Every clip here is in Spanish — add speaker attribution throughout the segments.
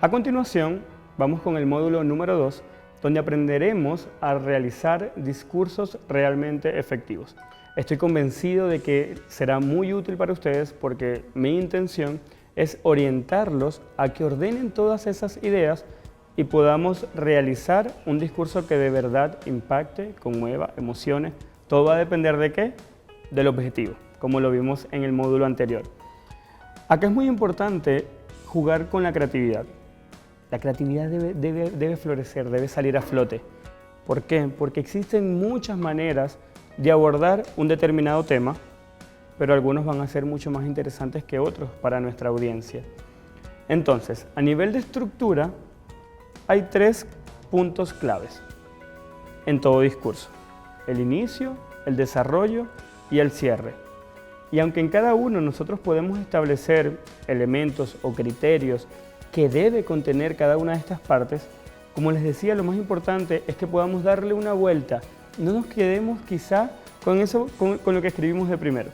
Speaker 1: A continuación, vamos con el módulo número 2, donde aprenderemos a realizar discursos realmente efectivos. Estoy convencido de que será muy útil para ustedes porque mi intención es orientarlos a que ordenen todas esas ideas y podamos realizar un discurso que de verdad impacte, conmueva, emocione. Todo va a depender ¿de qué? Del objetivo, como lo vimos en el módulo anterior. Acá es muy importante jugar con la creatividad. La creatividad debe florecer, debe salir a flote. ¿Por qué? Porque existen muchas maneras de abordar un determinado tema, pero algunos van a ser mucho más interesantes que otros para nuestra audiencia. Entonces, a nivel de estructura, hay 3 puntos claves en todo discurso: el inicio, el desarrollo y el cierre. Y aunque en cada uno nosotros podemos establecer elementos o criterios que debe contener cada una de estas partes, como les decía, lo más importante es que podamos darle una vuelta. No nos quedemos quizá con lo que escribimos de primero.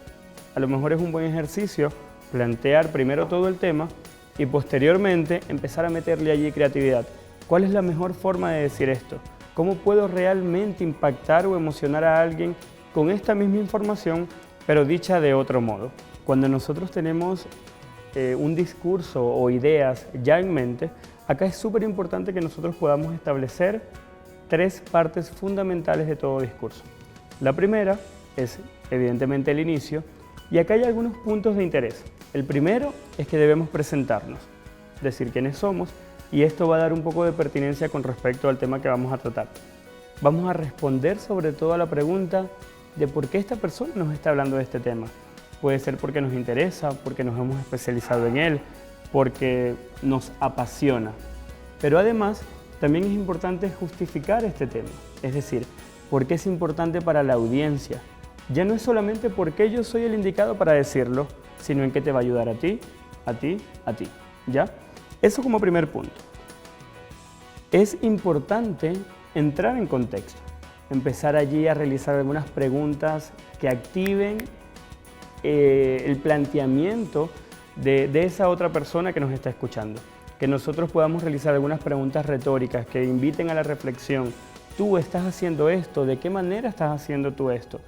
Speaker 1: A lo mejor es un buen ejercicio plantear primero todo el tema y posteriormente empezar a meterle allí creatividad. ¿Cuál es la mejor forma de decir esto? ¿Cómo puedo realmente impactar o emocionar a alguien con esta misma información, pero dicha de otro modo? Cuando nosotros tenemos un discurso o ideas ya en mente, acá es súper importante que nosotros podamos establecer 3 partes fundamentales de todo discurso. La primera es evidentemente el inicio, y acá hay algunos puntos de interés. El primero es que debemos presentarnos, decir quiénes somos, y esto va a dar un poco de pertinencia con respecto al tema que vamos a tratar. Vamos a responder sobre todo a la pregunta de por qué esta persona nos está hablando de este tema. Puede ser porque nos interesa, porque nos hemos especializado en él, porque nos apasiona. Pero además, también es importante justificar este tema. Es decir, por qué es importante para la audiencia. Ya no es solamente porque yo soy el indicado para decirlo, sino en qué te va a ayudar a ti, a ti, a ti. ¿Ya? Eso como primer punto. Es importante entrar en contexto, empezar allí a realizar algunas preguntas que activen el planteamiento de esa otra persona que nos está escuchando. Que nosotros podamos realizar algunas preguntas retóricas que inviten a la reflexión. ¿Tú estás haciendo esto? ¿De qué manera estás haciendo tú esto?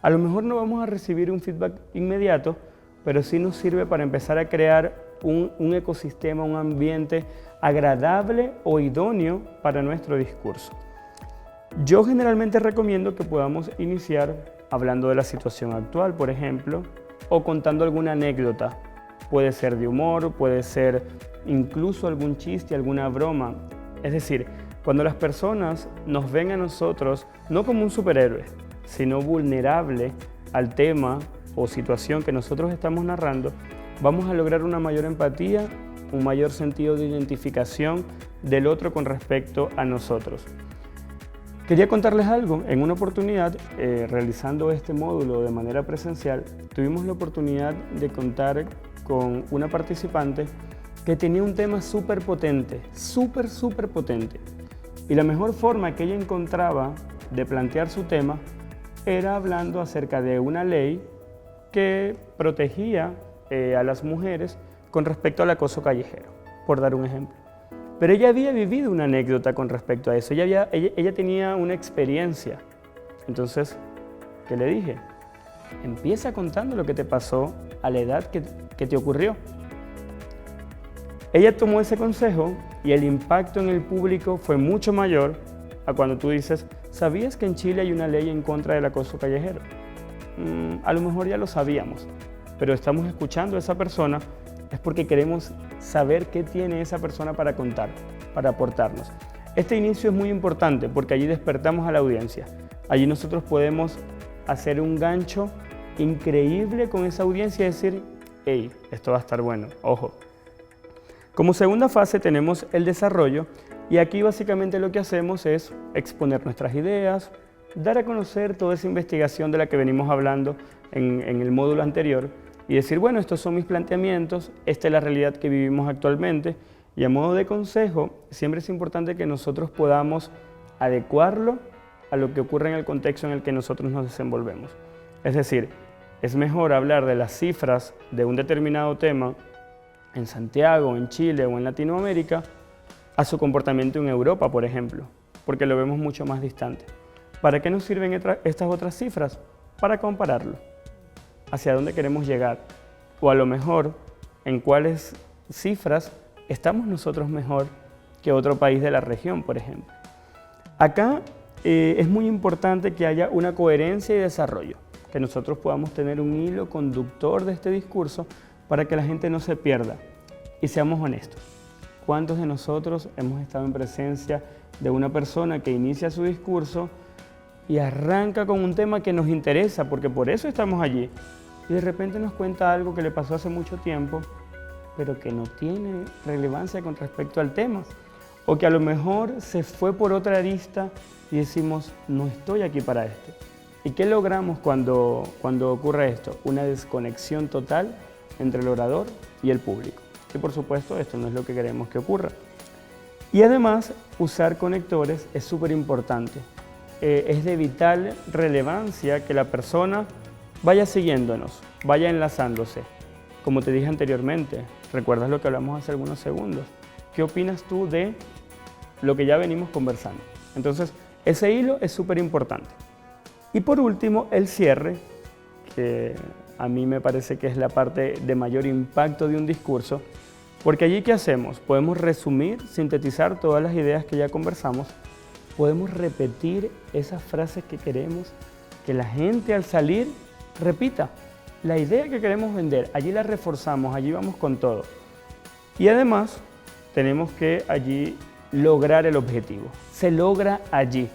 Speaker 1: A lo mejor no vamos a recibir un feedback inmediato, pero sí nos sirve para empezar a crear un ecosistema, un ambiente agradable o idóneo para nuestro discurso. Yo generalmente recomiendo que podamos iniciar hablando de la situación actual, por ejemplo, o contando alguna anécdota. Puede ser de humor, puede ser incluso algún chiste, alguna broma. Es decir, cuando las personas nos ven a nosotros no como un superhéroe, sino vulnerable al tema o situación que nosotros estamos narrando, vamos a lograr una mayor empatía, un mayor sentido de identificación del otro con respecto a nosotros. Quería contarles algo. En una oportunidad, realizando este módulo de manera presencial, tuvimos la oportunidad de contar con una participante que tenía un tema súper potente, súper potente. Y la mejor forma que ella encontraba de plantear su tema era hablando acerca de una ley que protegía a las mujeres con respecto al acoso callejero, por dar un ejemplo. Pero ella había vivido una anécdota con respecto a eso, ella tenía una experiencia. Entonces, ¿qué le dije? Empieza contando lo que te pasó a la edad que te ocurrió. Ella tomó ese consejo y el impacto en el público fue mucho mayor a cuando tú dices, ¿sabías que en Chile hay una ley en contra del acoso callejero? A lo mejor ya lo sabíamos, pero estamos escuchando a esa persona es porque queremos saber qué tiene esa persona para contar, para aportarnos. Este inicio es muy importante porque allí despertamos a la audiencia. Allí nosotros podemos hacer un gancho increíble con esa audiencia y decir, hey, esto va a estar bueno, ojo. Como segunda fase tenemos el desarrollo y aquí básicamente lo que hacemos es exponer nuestras ideas, dar a conocer toda esa investigación de la que venimos hablando en el módulo anterior y decir, bueno, estos son mis planteamientos, esta es la realidad que vivimos actualmente y a modo de consejo, siempre es importante que nosotros podamos adecuarlo a lo que ocurre en el contexto en el que nosotros nos desenvolvemos. Es decir, es mejor hablar de las cifras de un determinado tema en Santiago, en Chile o en Latinoamérica, a su comportamiento en Europa, por ejemplo, porque lo vemos mucho más distante. ¿Para qué nos sirven estas otras cifras? Para compararlo. ¿Hacia dónde queremos llegar? O a lo mejor, en cuáles cifras estamos nosotros mejor que otro país de la región, por ejemplo. Acá es muy importante que haya una coherencia y desarrollo, que nosotros podamos tener un hilo conductor de este discurso para que la gente no se pierda. Y seamos honestos, ¿cuántos de nosotros hemos estado en presencia de una persona que inicia su discurso y arranca con un tema que nos interesa, porque por eso estamos allí, y de repente nos cuenta algo que le pasó hace mucho tiempo, pero que no tiene relevancia con respecto al tema, o que a lo mejor se fue por otra arista y decimos, no estoy aquí para esto? ¿Y qué logramos cuando ocurre esto? Una desconexión total entre el orador y el público. Y por supuesto, esto no es lo que queremos que ocurra. Y además, usar conectores es súper importante. Es de vital relevancia que la persona vaya siguiéndonos, vaya enlazándose. Como te dije anteriormente, ¿recuerdas lo que hablamos hace algunos segundos? ¿Qué opinas tú de lo que ya venimos conversando? Entonces, ese hilo es súper importante. Y por último, el cierre, que a mí me parece que es la parte de mayor impacto de un discurso, porque allí ¿qué hacemos? Podemos resumir, sintetizar todas las ideas que ya conversamos, podemos repetir esas frases que queremos que la gente al salir repita. La idea que queremos vender, allí la reforzamos, allí vamos con todo. Y además, tenemos que allí lograr el objetivo. Se logra allí.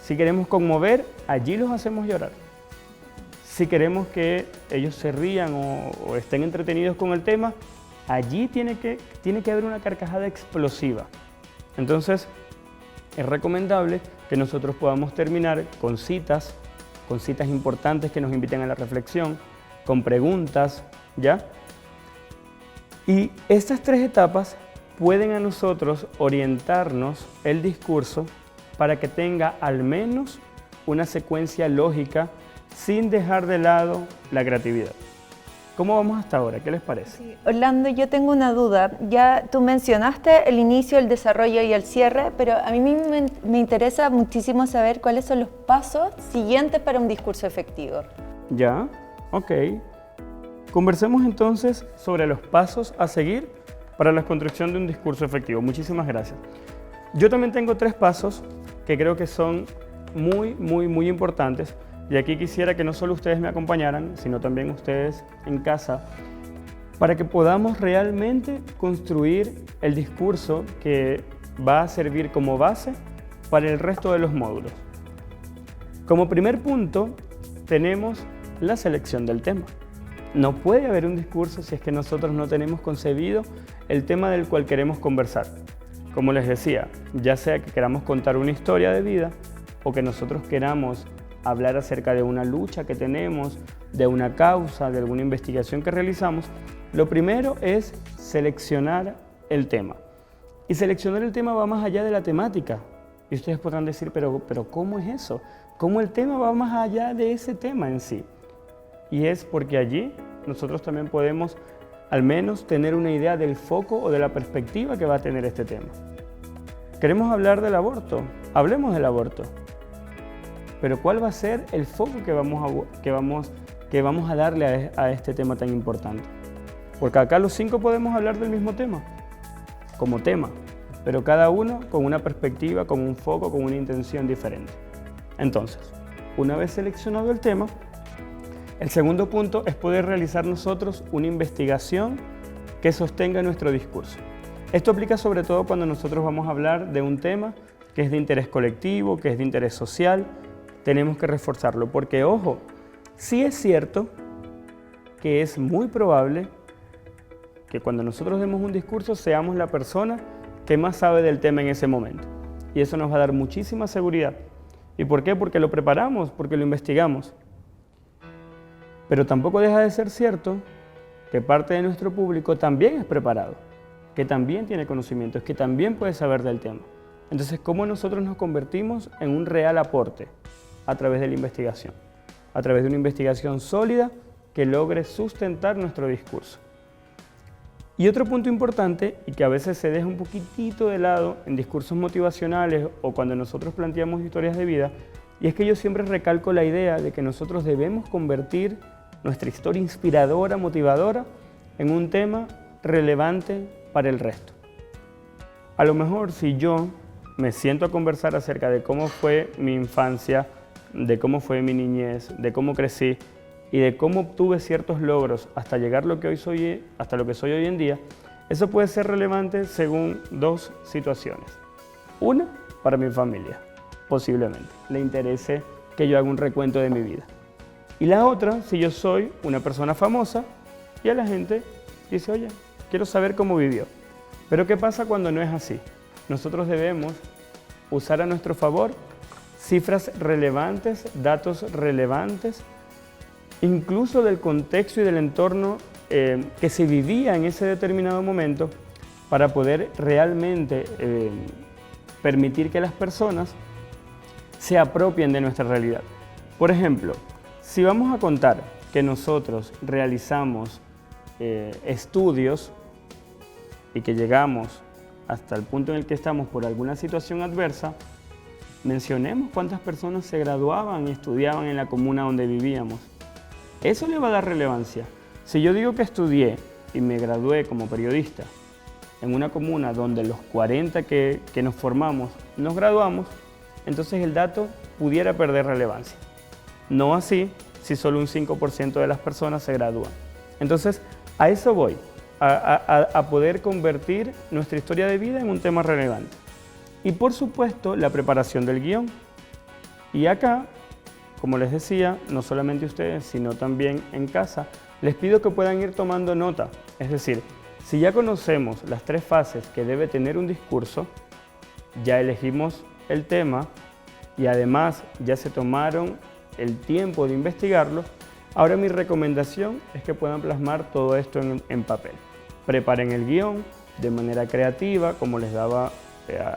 Speaker 1: Si queremos conmover, allí los hacemos llorar. Si queremos que ellos se rían o estén entretenidos con el tema, allí tiene que haber una carcajada explosiva. Entonces, es recomendable que nosotros podamos terminar con citas importantes que nos inviten a la reflexión, con preguntas, ¿ya? Y estas tres etapas pueden a nosotros orientarnos el discurso para que tenga al menos una secuencia lógica sin dejar de lado la creatividad. ¿Cómo vamos hasta ahora? ¿Qué les parece?
Speaker 2: Sí. Orlando, yo tengo una duda. Ya tú mencionaste el inicio, el desarrollo y el cierre, pero a mí me interesa muchísimo saber cuáles son los pasos siguientes para un discurso efectivo.
Speaker 1: Ya, ok. Conversemos entonces sobre los pasos a seguir para la construcción de un discurso efectivo. Muchísimas gracias. Yo también tengo 3 pasos que creo que son muy importantes. Y aquí quisiera que no solo ustedes me acompañaran, sino también ustedes en casa, para que podamos realmente construir el discurso que va a servir como base para el resto de los módulos. Como primer punto, tenemos la selección del tema. No puede haber un discurso si es que nosotros no tenemos concebido el tema del cual queremos conversar. Como les decía, ya sea que queramos contar una historia de vida o que nosotros queramos hablar acerca de una lucha que tenemos, de una causa, de alguna investigación que realizamos, lo primero es seleccionar el tema. Y seleccionar el tema va más allá de la temática. Y ustedes podrán decir, pero ¿cómo es eso? ¿Cómo el tema va más allá de ese tema en sí? Y es porque allí nosotros también podemos al menos tener una idea del foco o de la perspectiva que va a tener este tema. ¿Queremos hablar del aborto? Hablemos del aborto. Pero ¿cuál va a ser el foco que vamos a darle a este tema tan importante? Porque acá los 5 podemos hablar del mismo tema, como tema, pero cada uno con una perspectiva, con un foco, con una intención diferente. Entonces, una vez seleccionado el tema, el segundo punto es poder realizar nosotros una investigación que sostenga nuestro discurso. Esto aplica sobre todo cuando nosotros vamos a hablar de un tema que es de interés colectivo, que es de interés social. Tenemos que reforzarlo porque, ojo, sí es cierto que es muy probable que cuando nosotros demos un discurso seamos la persona que más sabe del tema en ese momento. Y eso nos va a dar muchísima seguridad. ¿Y por qué? Porque lo preparamos, porque lo investigamos. Pero tampoco deja de ser cierto que parte de nuestro público también es preparado, que también tiene conocimientos, que también puede saber del tema. Entonces, ¿cómo nosotros nos convertimos en un real aporte? A través de la investigación, a través de una investigación sólida que logre sustentar nuestro discurso. Y otro punto importante, y que a veces se deja un poquitito de lado en discursos motivacionales o cuando nosotros planteamos historias de vida, y es que yo siempre recalco la idea de que nosotros debemos convertir nuestra historia inspiradora, motivadora, en un tema relevante para el resto. A lo mejor si yo me siento a conversar acerca de cómo fue mi infancia, de cómo fue mi niñez, de cómo crecí y de cómo obtuve ciertos logros hasta llegar hasta lo que soy hoy en día, eso puede ser relevante según dos situaciones. Una, para mi familia, posiblemente, le interese que yo haga un recuento de mi vida. Y la otra, si yo soy una persona famosa y a la gente dice, oye, quiero saber cómo vivió. Pero ¿qué pasa cuando no es así? Nosotros debemos usar a nuestro favor cifras relevantes, datos relevantes, incluso del contexto y del entorno que se vivía en ese determinado momento para poder realmente permitir que las personas se apropien de nuestra realidad. Por ejemplo, si vamos a contar que nosotros realizamos estudios y que llegamos hasta el punto en el que estamos por alguna situación adversa, mencionemos cuántas personas se graduaban y estudiaban en la comuna donde vivíamos. Eso le va a dar relevancia. Si yo digo que estudié y me gradué como periodista en una comuna donde los 40 que nos formamos nos graduamos, entonces el dato pudiera perder relevancia. No así si solo un 5% de las personas se gradúan. Entonces, a eso voy, a poder convertir nuestra historia de vida en un tema relevante. Y por supuesto, la preparación del guión. Y acá, como les decía, no solamente ustedes, sino también en casa, les pido que puedan ir tomando nota. Es decir, si ya conocemos las 3 fases que debe tener un discurso, ya elegimos el tema y además ya se tomaron el tiempo de investigarlo, ahora mi recomendación es que puedan plasmar todo esto en papel. Preparen el guión de manera creativa, como les daba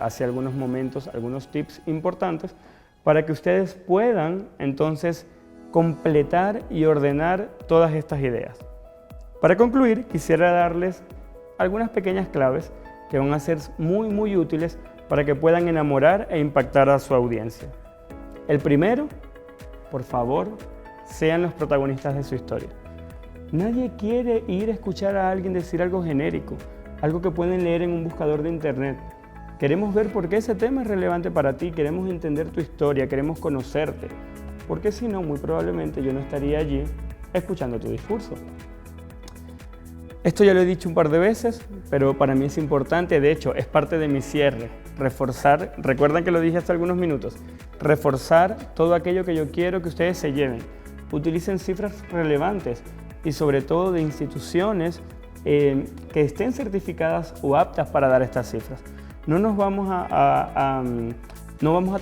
Speaker 1: hace algunos momentos, algunos tips importantes, para que ustedes puedan entonces completar y ordenar todas estas ideas. Para concluir, quisiera darles algunas pequeñas claves que van a ser muy útiles para que puedan enamorar e impactar a su audiencia. El primero, por favor, sean los protagonistas de su historia. Nadie quiere ir a escuchar a alguien decir algo genérico, algo que pueden leer en un buscador de internet. Queremos ver por qué ese tema es relevante para ti, queremos entender tu historia, queremos conocerte. Porque si no, muy probablemente yo no estaría allí escuchando tu discurso. Esto ya lo he dicho un par de veces, pero para mí es importante, de hecho, es parte de mi cierre. Reforzar, recuerdan que lo dije hace algunos minutos, reforzar todo aquello que yo quiero que ustedes se lleven. Utilicen cifras relevantes y sobre todo de instituciones que estén certificadas o aptas para dar estas cifras. No vamos a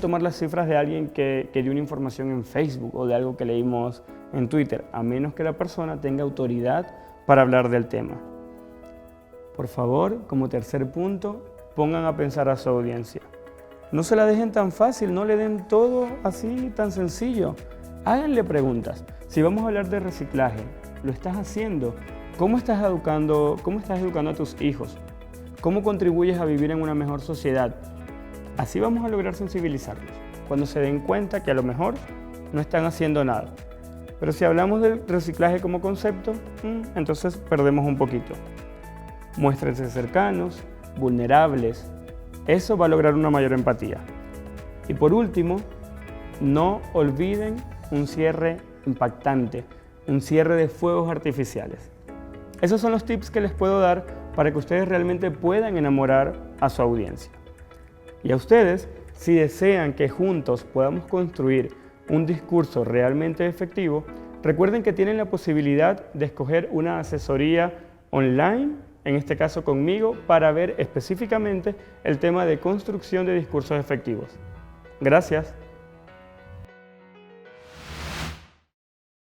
Speaker 1: tomar las cifras de alguien que dio una información en Facebook o de algo que leímos en Twitter, a menos que la persona tenga autoridad para hablar del tema. Por favor, como tercer punto, pongan a pensar a su audiencia. No se la dejen tan fácil, no le den todo así tan sencillo. Háganle preguntas. Si vamos a hablar de reciclaje, ¿lo estás haciendo? ¿Cómo estás educando a tus hijos? ¿Cómo contribuyes a vivir en una mejor sociedad? Así vamos a lograr sensibilizarlos, cuando se den cuenta que a lo mejor no están haciendo nada. Pero si hablamos del reciclaje como concepto, entonces perdemos un poquito. Muéstrense cercanos, vulnerables. Eso va a lograr una mayor empatía. Y por último, no olviden un cierre impactante, un cierre de fuegos artificiales. Esos son los tips que les puedo dar para que ustedes realmente puedan enamorar a su audiencia. Y a ustedes, si desean que juntos podamos construir un discurso realmente efectivo, recuerden que tienen la posibilidad de escoger una asesoría online, en este caso conmigo, para ver específicamente el tema de construcción de discursos efectivos. Gracias.